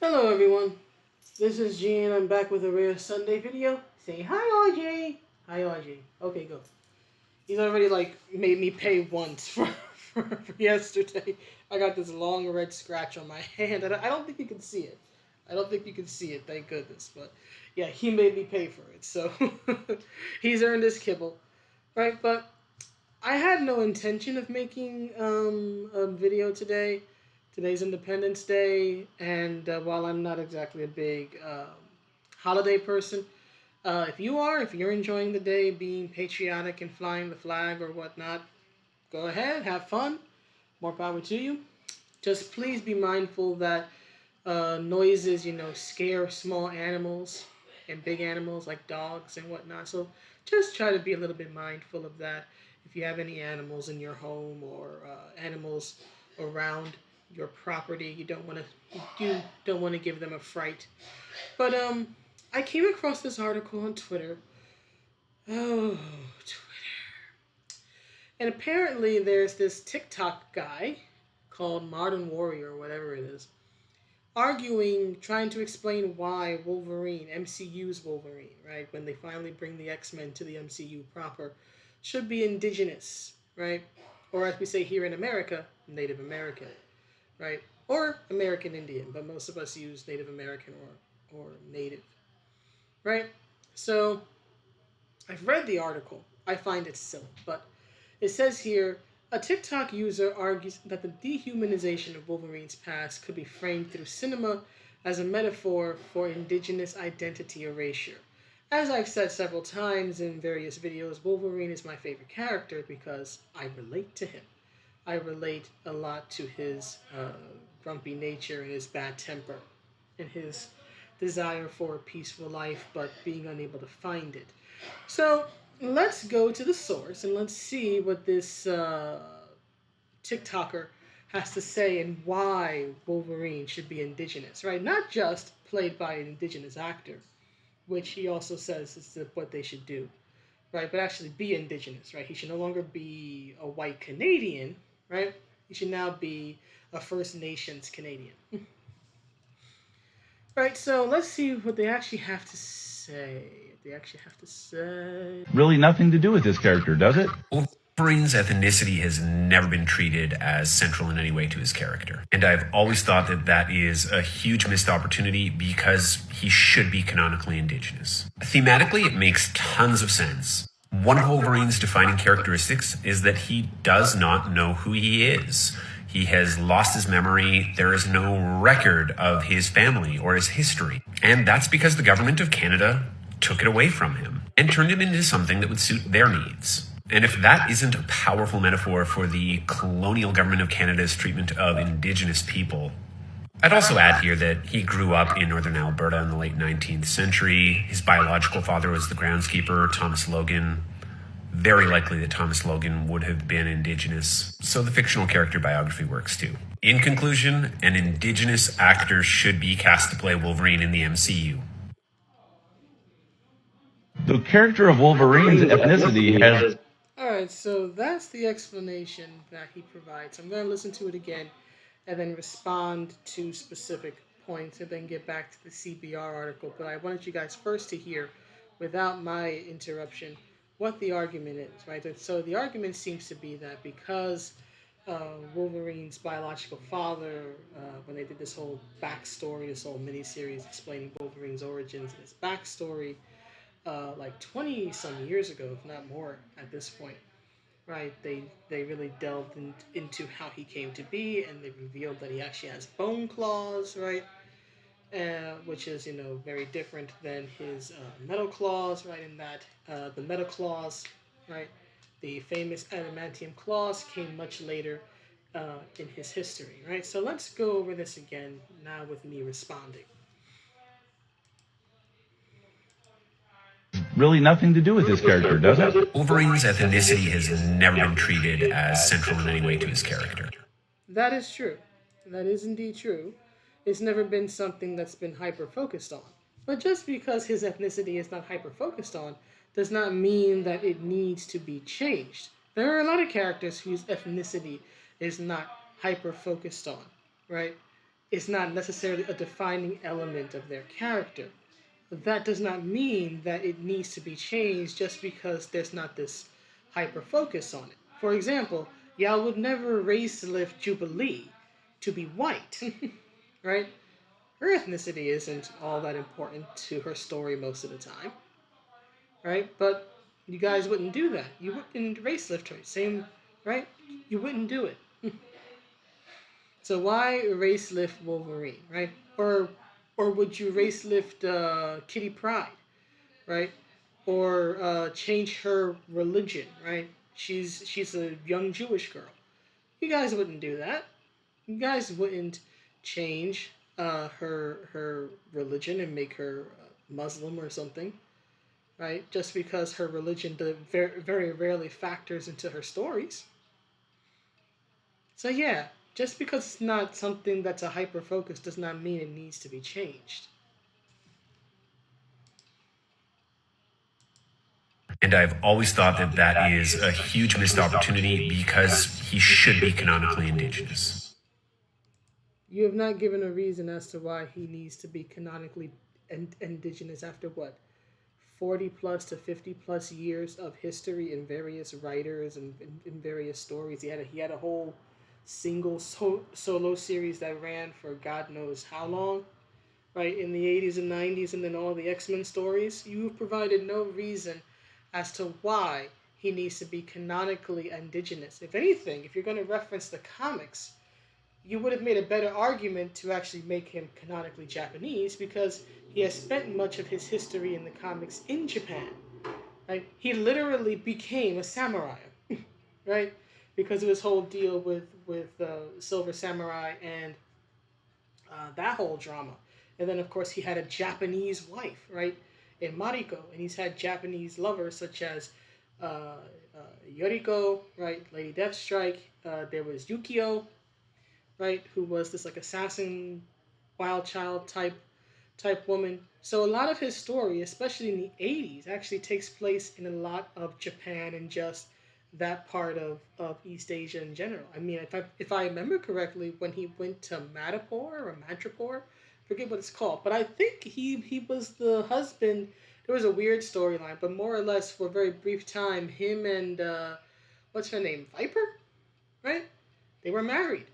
Hello everyone, this is G and I'm back with a rare Sunday video. Say hi RJ! Hi RJ. Okay, go. He's already made me pay once for yesterday. I got this long red scratch on my hand and I don't think you can see it. I don't think you can see it, thank goodness. But yeah, he made me pay for it. So he's earned his kibble. Right, but I had no intention of making a video today. Today's Independence Day, and while I'm not exactly a big holiday person, if you're enjoying the day, being patriotic and flying the flag or whatnot, go ahead, have fun. More power to you. Just please be mindful that noises, scare small animals and big animals like dogs and whatnot. So just try to be a little bit mindful of that. If you have any animals in your home or animals around your property, you don't want to give them a fright. But I came across this article on Twitter. Oh, and apparently there's this TikTok guy called Modern Warrior or whatever it is arguing, trying to explain why Wolverine, MCU's Wolverine, right, when they finally bring the X-Men to the MCU proper, should be indigenous, right? Or as we say here in America, Native American, right? Or American Indian, but most of us use Native American or Native, right? So I've read the article. I find it silly, but it says here a TikTok user argues that the dehumanization of Wolverine's past could be framed through cinema as a metaphor for indigenous identity erasure. As I've said several times in various videos, Wolverine is my favorite character because I relate to him. I relate a lot to his grumpy nature and his bad temper and his desire for a peaceful life but being unable to find it. So let's go to the source and let's see what this TikToker has to say and why Wolverine should be indigenous, right? Not just played by an indigenous actor, which he also says is what they should do, right? But actually be indigenous, right? He should no longer be a white Canadian, right? He should now be a First Nations Canadian. Right, so let's see what they actually have to say. They actually have to say. Really nothing to do with this character, does it? Wolverine's ethnicity has never been treated as central in any way to his character. And I've always thought that that is a huge missed opportunity because he should be canonically indigenous. Thematically, it makes tons of sense. One of Wolverine's defining characteristics is that he does not know who he is. He has lost his memory. There is no record of his family or his history. And that's because the government of Canada took it away from him and turned him into something that would suit their needs. And if that isn't a powerful metaphor for the colonial government of Canada's treatment of Indigenous people, I'd also add here that he grew up in northern Alberta in the late 19th century. His biological father was the groundskeeper, Thomas Logan. Very likely that Thomas Logan would have been Indigenous, so the fictional character biography works too. In conclusion, an Indigenous actor should be cast to play Wolverine in the MCU. The character of Wolverine's ethnicity has... Alright, so that's the explanation that he provides. I'm going to listen to it again and then respond to specific points and then get back to the CBR article. But I wanted you guys first to hear, without my interruption, what the argument is, right? So the argument seems to be that because Wolverine's biological father, when they did this whole backstory, this whole miniseries explaining Wolverine's origins and his backstory, like 20 some years ago, if not more at this point, right? They really delved into how he came to be, and they revealed that he actually has bone claws, right? Which is very different than his metal claws, right? In that the metal claws, right, the famous adamantium claws came much later in his history, right? So let's go over this again now with me responding. Really nothing to do with this character, does it? Wolverine's ethnicity has never been treated as central in any way to his character. That is true. That is indeed true. It's never been something that's been hyper focused on. But just because his ethnicity is not hyper focused on does not mean that it needs to be changed. There are a lot of characters whose ethnicity is not hyper focused on, right? is not necessarily a defining element of their character. That does not mean that it needs to be changed just because there's not this hyper focus on it. For example, y'all would never race lift Jubilee to be white, right? Her ethnicity isn't all that important to her story most of the time, right? But you guys wouldn't do that. You wouldn't race lift her. Same, right? You wouldn't do it. So why race lift Wolverine, right? Or would you race lift Kitty Pryde, right? Or change her religion, right? She's a young Jewish girl. You guys wouldn't do that. You guys wouldn't change her religion and make her Muslim or something, right? Just because her religion very, very rarely factors into her stories. So yeah, just because it's not something that's a hyper focus does not mean it needs to be changed. And I've always thought that that is a huge missed opportunity because he should be canonically indigenous. You have not given a reason as to why he needs to be canonically indigenous after what? 40 plus to 50 plus years of history in various writers and in various stories. He had a whole single solo series that ran for God knows how long, right, in the 80s and 90s, and then all the X-Men stories. You have provided no reason as to why he needs to be canonically indigenous. If anything, if you're going to reference the comics, you would have made a better argument to actually make him canonically Japanese because he has spent much of his history in the comics in Japan. Right? He literally became a samurai, right? Because of his whole deal with Silver Samurai and that whole drama. And then, of course, he had a Japanese wife, right, in Mariko, and he's had Japanese lovers such as uh, Yoriko, right, Lady Deathstrike. There was Yukio, right, who was this like assassin, wild child type woman. So a lot of his story, especially in the 80s, actually takes place in a lot of Japan and just that part of East Asia in general. I mean, if I remember correctly, when he went to Madapur or Madripoor, forget what it's called, but I think he was the husband. There was a weird storyline, but more or less for a very brief time, him and what's her name, Viper, right? They were married.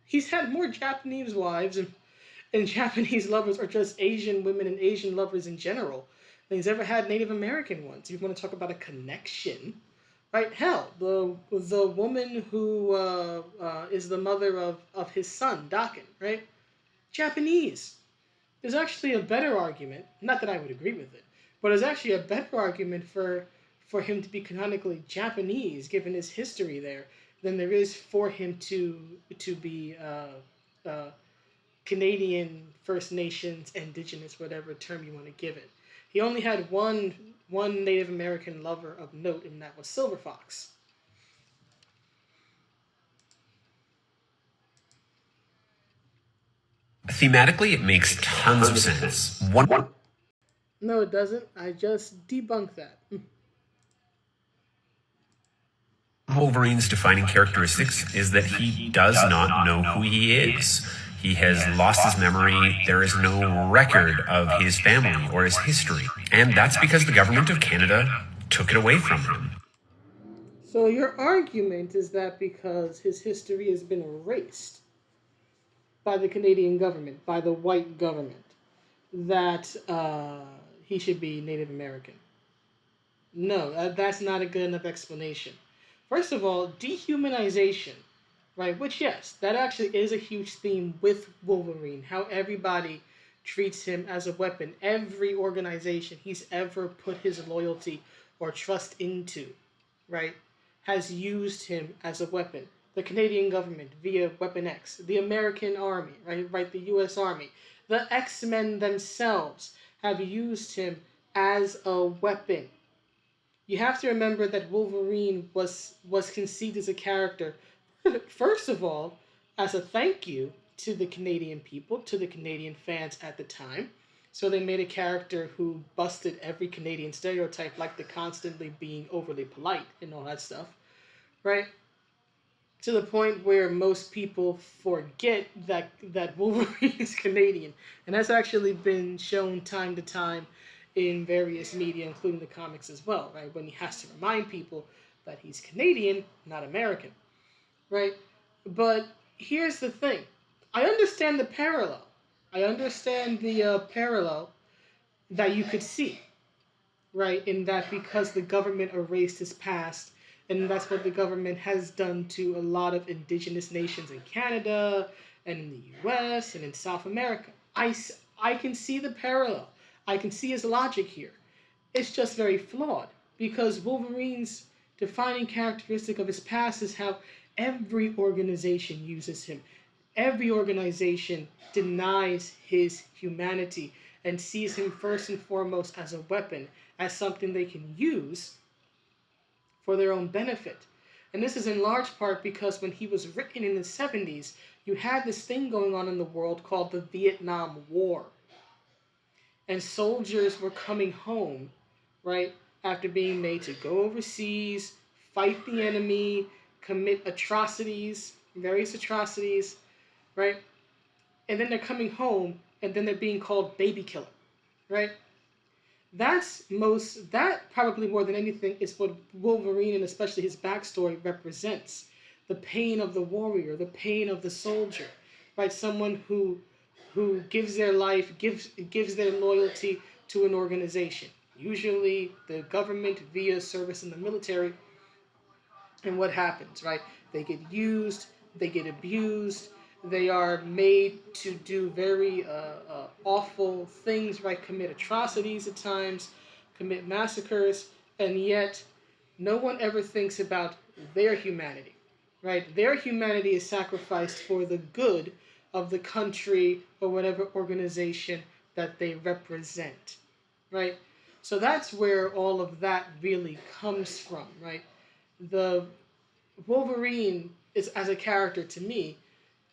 He's had more Japanese wives and Japanese lovers, or just Asian women and Asian lovers in general, than he's ever had Native American ones. If you want to talk about a connection, right? Hell, the woman who is the mother of his son, Dakin, right? Japanese. There's actually a better argument, not that I would agree with it, but there's actually a better argument for him to be canonically Japanese, given his history there, than there is for him to be Canadian, First Nations, Indigenous, whatever term you want to give it. He only had one Native American lover of note, and that was Silver Fox. Thematically, it makes tons of sense. One No, it doesn't. I just debunked that. Wolverine's defining characteristics is that he does not know who he is. He has lost his memory. There is no record of his family or his history. And that's because the government of Canada took it away from him. So your argument is that because his history has been erased by the Canadian government, by the white government, that he should be Native American. No, that's not a good enough explanation. First of all, dehumanization, right? Which, yes, that actually is a huge theme with Wolverine. How everybody treats him as a weapon. Every organization he's ever put his loyalty or trust into, right, has used him as a weapon. The Canadian government via Weapon X, the American Army, right, the U.S. Army, the X-Men themselves have used him as a weapon. You have to remember that Wolverine was conceived as a character, first of all, as a thank you to the Canadian people, to the Canadian fans at the time. So they made a character who busted every Canadian stereotype, like the constantly being overly polite and all that stuff, right? to the point where most people forget that Wolverine is Canadian, and that's actually been shown time to time in various media, including the comics as well, right? When he has to remind people that he's Canadian, not American, right? But here's the thing: I understand the parallel. I understand the parallel that you could see, right? In that because the government erased his past, and that's what the government has done to a lot of indigenous nations in Canada and in the US and in South America. I can see the parallel. I can see his logic here. It's just very flawed because Wolverine's defining characteristic of his past is how every organization uses him. Every organization denies his humanity and sees him first and foremost as a weapon, as something they can use for their own benefit. And this is in large part because when he was written in the 70s, you had this thing going on in the world called the Vietnam War. And soldiers were coming home, right, after being made to go overseas, fight the enemy, commit atrocities, various atrocities, right? And then they're coming home and then they're being called baby killer, right? That probably more than anything is what Wolverine and especially his backstory represents. The pain of the warrior, the pain of the soldier, right? Someone who gives their life, gives their loyalty to an organization. Usually the government via service in the military. And what happens, right? They get used, they get abused, they are made to do very awful things, right? Commit atrocities at times, commit massacres, and yet no one ever thinks about their humanity, right? Their humanity is sacrificed for the good of the country or whatever organization that they represent, right? So that's where all of that really comes from, right? The Wolverine is as a character to me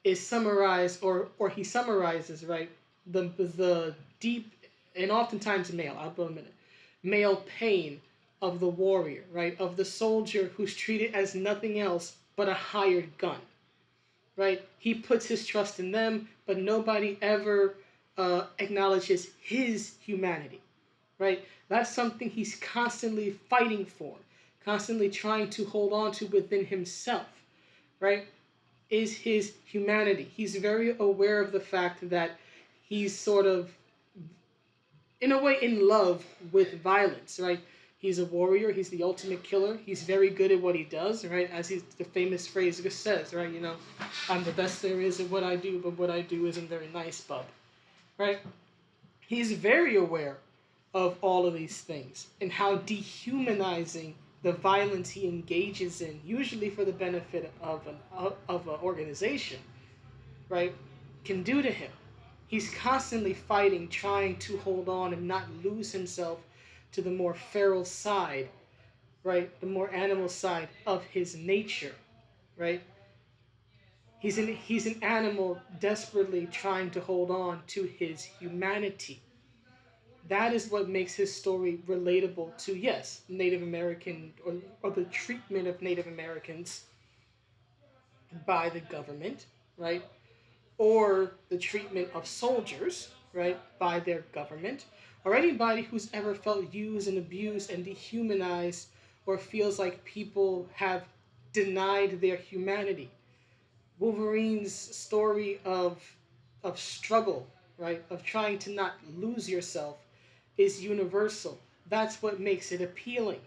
is summarized or he summarizes, right, the deep and oftentimes male, I'll go a minute, male pain of the warrior, right, of the soldier who's treated as nothing else but a hired gun, right? He puts his trust in them, but nobody ever acknowledges his humanity, right? That's something he's constantly fighting for, constantly trying to hold on to within himself, right? Is his humanity. He's very aware of the fact that he's sort of, in a way, in love with violence, right? He's a warrior. He's the ultimate killer. He's very good at what he does, right? As the famous phrase says, right? You know, I'm the best there is at what I do, but what I do isn't very nice, bub, right? He's very aware of all of these things and how dehumanizing the violence he engages in, usually for the benefit of an organization, right, can do to him. He's constantly fighting, trying to hold on and not lose himself to the more feral side, right, the more animal side of his nature, right? He's an animal desperately trying to hold on to his humanity. That is what makes his story relatable to, yes, Native American or the treatment of Native Americans by the government, right? Or the treatment of soldiers, right, by their government, or anybody who's ever felt used and abused and dehumanized or feels like people have denied their humanity. Wolverine's story of struggle, right, of trying to not lose yourself is universal. That's what makes it appealing.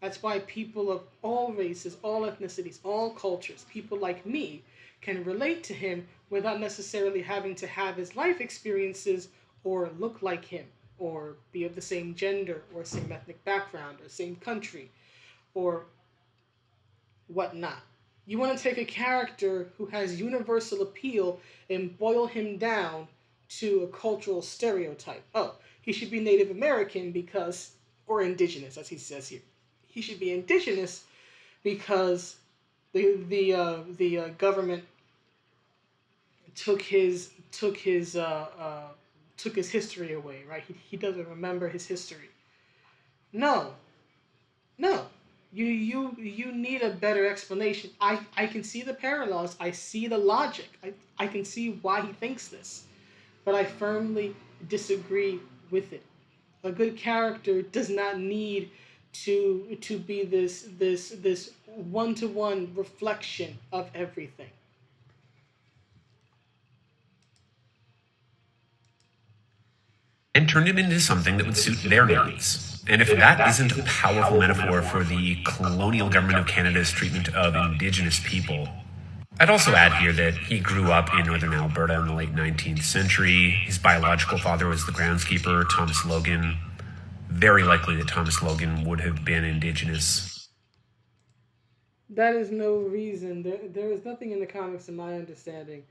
That's why people of all races, all ethnicities, all cultures, people like me, can relate to him without necessarily having to have his life experiences or look like him or be of the same gender or same ethnic background or same country or whatnot. You want to take a character who has universal appeal and boil him down to a cultural stereotype. Oh, he should be Native American because, or indigenous, as he says here. He should be indigenous because the government took his history away, right? He doesn't remember his history. No, no. You need a better explanation. I can see the parallels. I see the logic. I can see why he thinks this, but I firmly disagree with it. A good character does not need to be this one-to-one reflection of everything. And turn it into something that would suit their needs. And if that isn't a powerful metaphor for the colonial government of Canada's treatment of Indigenous people, I'd also add here that he grew up in northern Alberta in the late 19th century. His biological father was the groundskeeper, Thomas Logan. Very likely that Thomas Logan would have been Indigenous. That is no reason. There is nothing in the comics, in my understanding,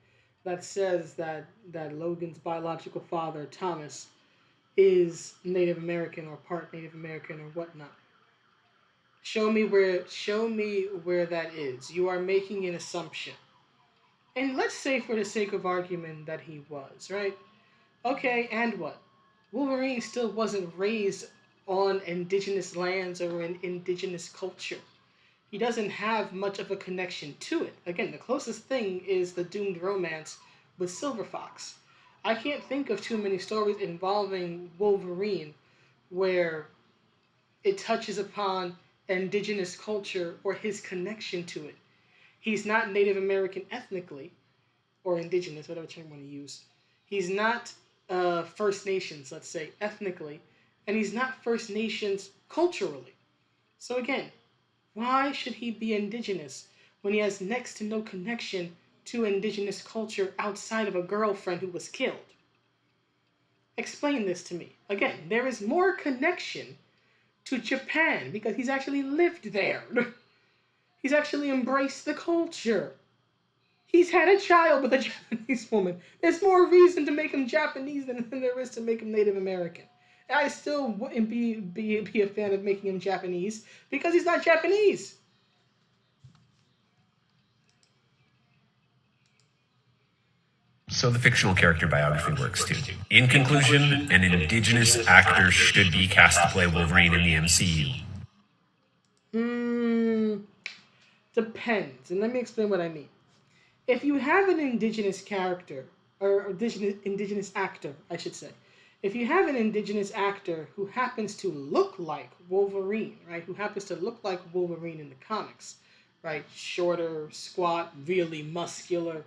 that says that Logan's biological father, Thomas, is Native American or part Native American or whatnot. Show me where that is. You are making an assumption. And let's say for the sake of argument that he was, right? Okay, and what? Wolverine still wasn't raised on indigenous lands or in indigenous culture. He doesn't have much of a connection to it. Again, the closest thing is the doomed romance with Silver Fox. I can't think of too many stories involving Wolverine where it touches upon indigenous culture or his connection to it. He's not Native American ethnically, or indigenous, whatever term you want to use. He's not First Nations, let's say, ethnically, and he's not First Nations culturally. So again, why should he be indigenous when he has next to no connection to indigenous culture outside of a girlfriend who was killed? Explain this to me. Again, there is more connection to Japan because he's actually lived there. He's actually embraced the culture. He's had a child with a Japanese woman. There's more reason to make him Japanese than there is to make him Native American. And I still wouldn't be a fan of making him Japanese because he's not Japanese. So the fictional character biography works too. In conclusion, an Indigenous actor should be cast to play Wolverine in the MCU. Depends. And let me explain what I mean. If you have an indigenous character, or indigenous actor, I should say, if you have an indigenous actor who happens to look like Wolverine, right, who happens to look like Wolverine in the comics, right, shorter, squat, really muscular,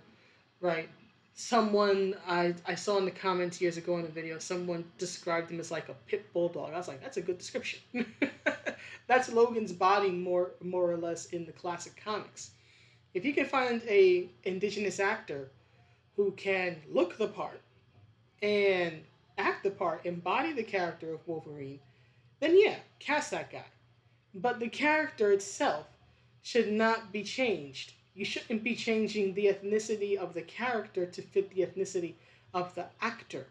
right, someone I saw in the comments years ago in a video, someone described him as like a pit bulldog. I was like, that's a good description. That's Logan's body more or less in the classic comics. If you can find a indigenous actor who can look the part and act the part, embody the character of Wolverine, then yeah, cast that guy. But the character itself should not be changed. You shouldn't be changing the ethnicity of the character to fit the ethnicity of the actor.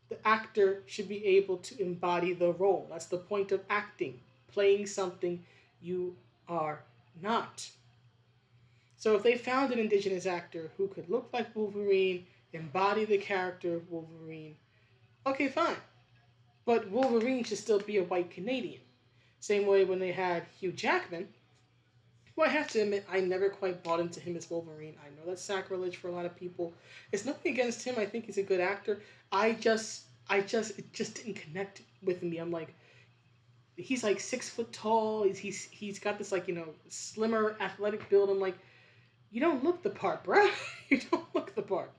The actor should be able to embody the role. That's the point of acting, playing something you are not. So if they found an indigenous actor who could look like Wolverine, embody the character of Wolverine, okay, fine. But Wolverine should still be a white Canadian. Same way when they had Hugh Jackman, who I have to admit I never quite bought into him as Wolverine. I know that's sacrilege for a lot of people. It's nothing against him. I think he's a good actor. It just didn't connect with me. I'm like, he's like 6 foot tall. He's got this like slimmer athletic build. I'm like, you don't look the part, bruh. You don't look the part.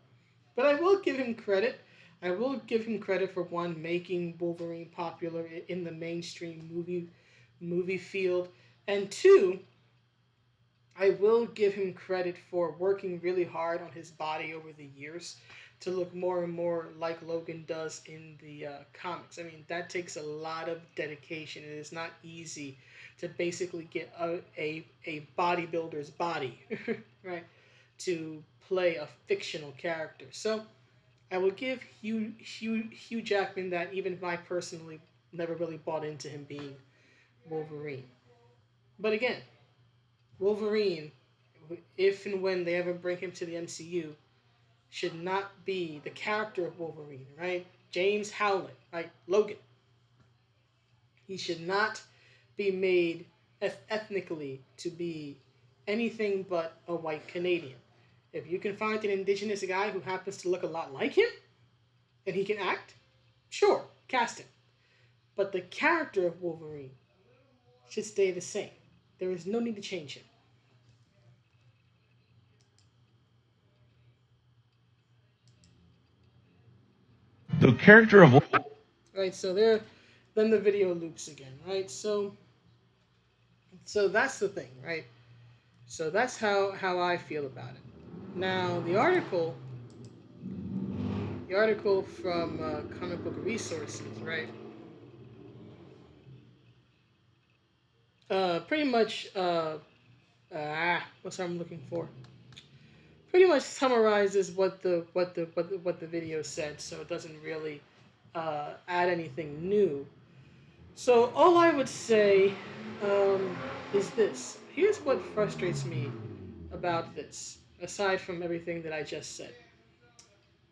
But I will give him credit. I will give him credit for one, making Wolverine popular in the mainstream movie field, and two, I will give him credit for working really hard on his body over the years to look more and more like Logan does in the comics. I mean, that takes a lot of dedication. It is not easy to basically get a bodybuilder's body, right, to play a fictional character. So I will give Hugh Jackman that, even if I personally never really bought into him being Wolverine. But again, Wolverine, if and when they ever bring him to the MCU, should not be the character of Wolverine, right? James Howland, right? Logan. He should not be made ethnically to be anything but a white Canadian. If you can find an indigenous guy who happens to look a lot like him and he can act, sure, cast him. But the character of Wolverine should stay the same. There is no need to change him. The character of Right, so then the video loops again, right? So that's the thing, right? So that's how I feel about it. Now the article from Comic Book Resources, right? Pretty much what's I'm looking for? Pretty much summarizes what the video said, so it doesn't really add anything new. So all I would say is this. Here's what frustrates me about this, aside from everything that I just said.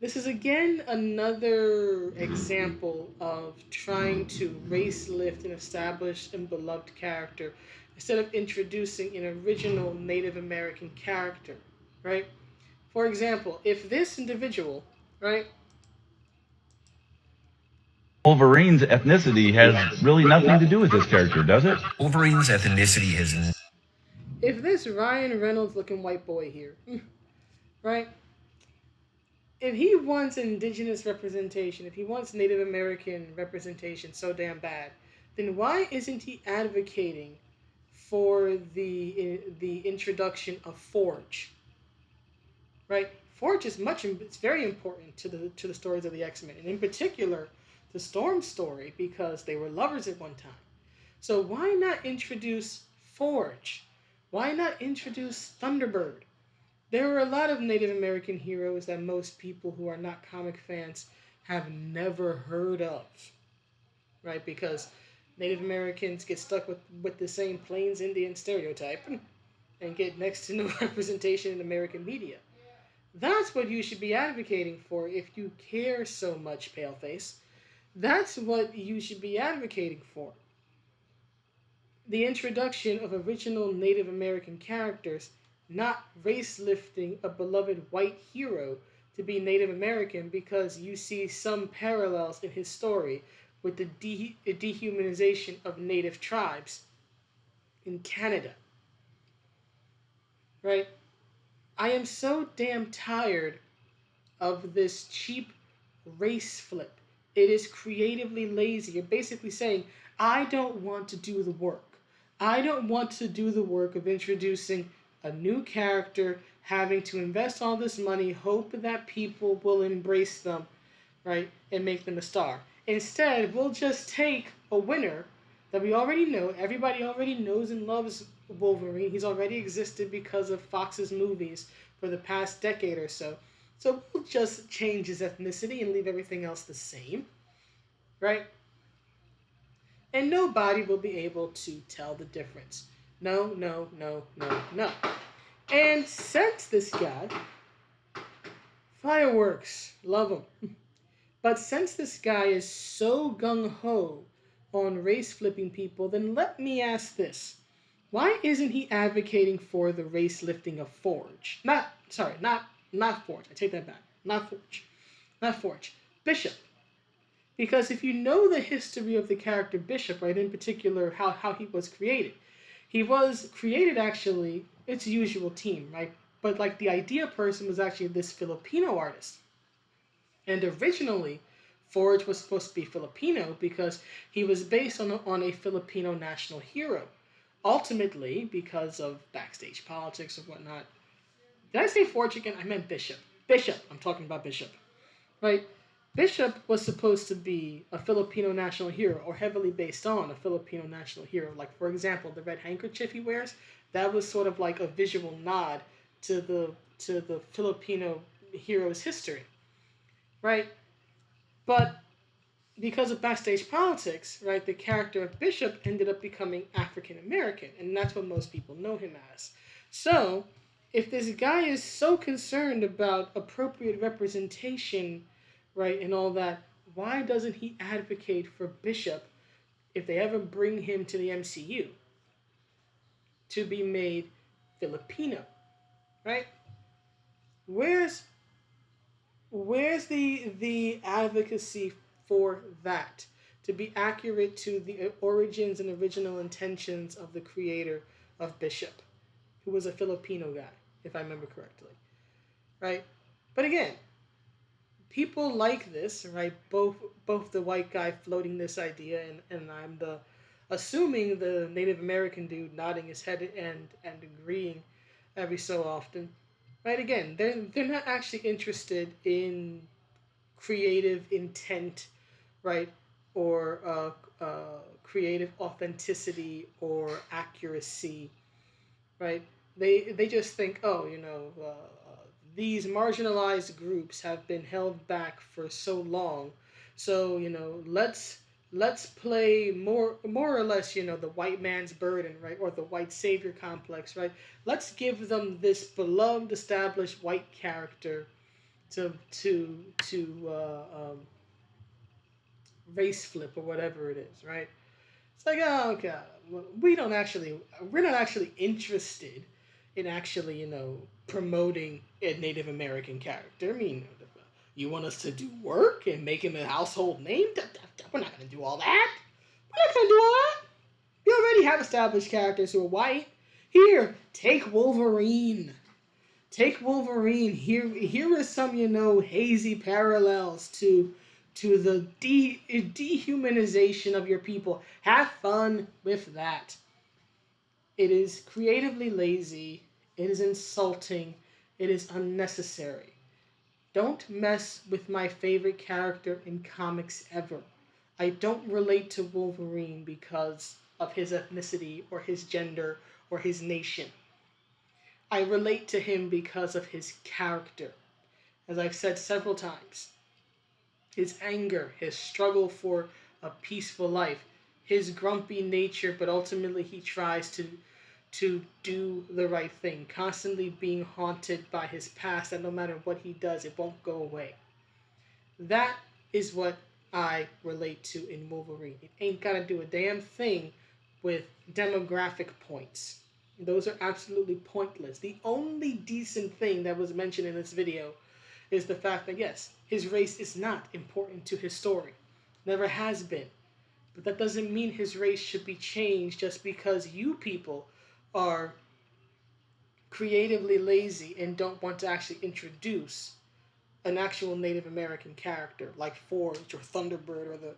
This is again another example of trying to race lift an established and beloved character instead of introducing an original Native American character, right? For example, if this individual, right, Wolverine's ethnicity has really nothing to do with this character, does it? Wolverine's ethnicity has if this Ryan Reynolds looking white boy here, right, if he wants indigenous representation, if he wants Native American representation so damn bad, then why isn't he advocating for the introduction of Forge? Right? Forge is it's very important to the stories of the X-Men, and in particular the Storm story, because they were lovers at one time. So why not introduce Forge? Why not introduce Thunderbird? There are a lot of Native American heroes that most people who are not comic fans have never heard of, right? Because Native Americans get stuck with the same Plains Indian stereotype and get next to no representation in American media. That's what you should be advocating for if you care so much, Paleface. That's what you should be advocating for. The introduction of original Native American characters, not race lifting a beloved white hero to be Native American because you see some parallels in his story with the dehumanization of Native tribes in Canada. Right? I am so damn tired of this cheap race flip. It is creatively lazy. You're basically saying, I don't want to do the work. I don't want to do the work of introducing a new character, having to invest all this money, hope that people will embrace them, right, and make them a star. Instead, we'll just take a winner that we already know. Everybody already knows and loves Wolverine. He's already existed because of Fox's movies for the past decade or so. So we'll just change his ethnicity and leave everything else the same, right? And nobody will be able to tell the difference. No, no, no, no, no. And since this guy, fireworks, love him. But since this guy is so gung-ho on race flipping people, then let me ask this. Why isn't he advocating for the race lifting of Forge? Not Forge. I take that back. Not Forge. Not Forge. Bishop. Because if you know the history of the character Bishop, right, in particular how he was created actually, its usual team, right? But like the idea person was actually this Filipino artist. And originally, Forge was supposed to be Filipino because he was based on a Filipino national hero. Ultimately, because of backstage politics and whatnot. Did I say Forge again? I meant Bishop. Bishop. I'm talking about Bishop. Right? Bishop was supposed to be a Filipino national hero, or heavily based on a Filipino national hero. Like, for example, the red handkerchief he wears, that was sort of like a visual nod to the Filipino hero's history. Right? But because of backstage politics, right, the character of Bishop ended up becoming African American, and that's what most people know him as. So, if this guy is so concerned about appropriate representation, right, and all that, why doesn't he advocate for Bishop if they ever bring him to the MCU? to be made Filipino, right? Where's the advocacy for that, to be accurate to the origins and original intentions of the creator of Bishop, who was a Filipino guy, if I remember correctly, right? But again, people like this, right? Both the white guy floating this idea, and I'm the assuming the Native American dude nodding his head and agreeing every so often, right? Again, they're not actually interested in creative intent, right? Or creative authenticity or accuracy, right? They just think, oh, these marginalized groups have been held back for so long, so let's play more or less, the white man's burden, right, or the white savior complex, right? Let's give them this beloved, established white character to race flip or whatever it is, right? It's like, oh god, we're not actually interested in actually, promoting a Native American character. I mean, you want us to do work and make him a household name? We're not gonna do all that. We're not gonna do all that. We already have established characters who are white. Here, take Wolverine. Take Wolverine. Here are some, hazy parallels to the dehumanization of your people. Have fun with that. It is creatively lazy. It is insulting. It is unnecessary. Don't mess with my favorite character in comics ever. I don't relate to Wolverine because of his ethnicity or his gender or his nation. I relate to him because of his character. As I've said several times, his anger, his struggle for a peaceful life, his grumpy nature, but ultimately he tries to do the right thing, constantly being haunted by his past, that no matter what he does, it won't go away. That is what I relate to in Wolverine. It ain't gotta do a damn thing with demographic points. Those are absolutely pointless. The only decent thing that was mentioned in this video is the fact that, yes, his race is not important to his story. Never has been. But that doesn't mean his race should be changed just because you people are creatively lazy and don't want to actually introduce an actual Native American character like Forge or Thunderbird or the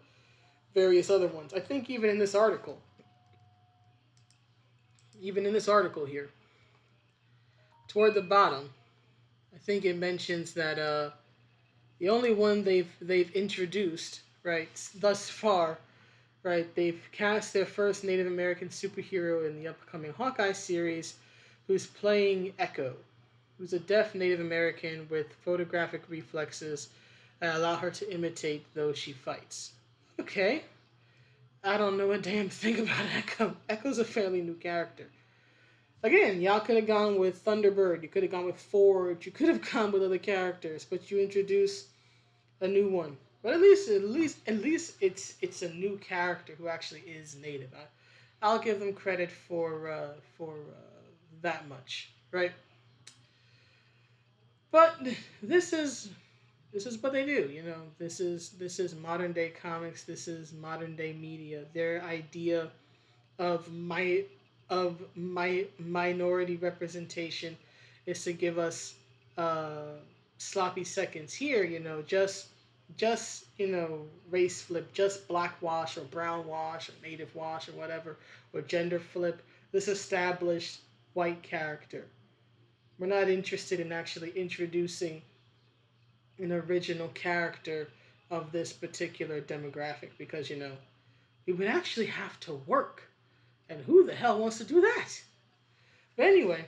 various other ones. I think even in this article here, toward the bottom, I think it mentions that the only one they've introduced, right, thus far, right, they've cast their first Native American superhero in the upcoming Hawkeye series, who's playing Echo, who's a deaf Native American with photographic reflexes that allow her to imitate those she fights. Okay. I don't know a damn thing about Echo. Echo's a fairly new character. Again, y'all could have gone with Thunderbird, you could have gone with Forge, you could have gone with other characters, but you introduce a new one. But at least it's a new character who actually is native. I'll give them credit for that much, right? But this is what they do, This is modern day comics. This is modern day media. Their idea of my minority representation is to give us sloppy seconds here, just race flip, just black wash or brown wash or native wash or whatever, or gender flip this established white character. We're not interested in actually introducing an original character of this particular demographic because, we would actually have to work. And who the hell wants to do that? But anyway,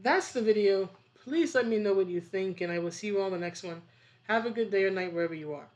that's the video. Please let me know what you think, and I will see you all in the next one. Have a good day or night wherever you are.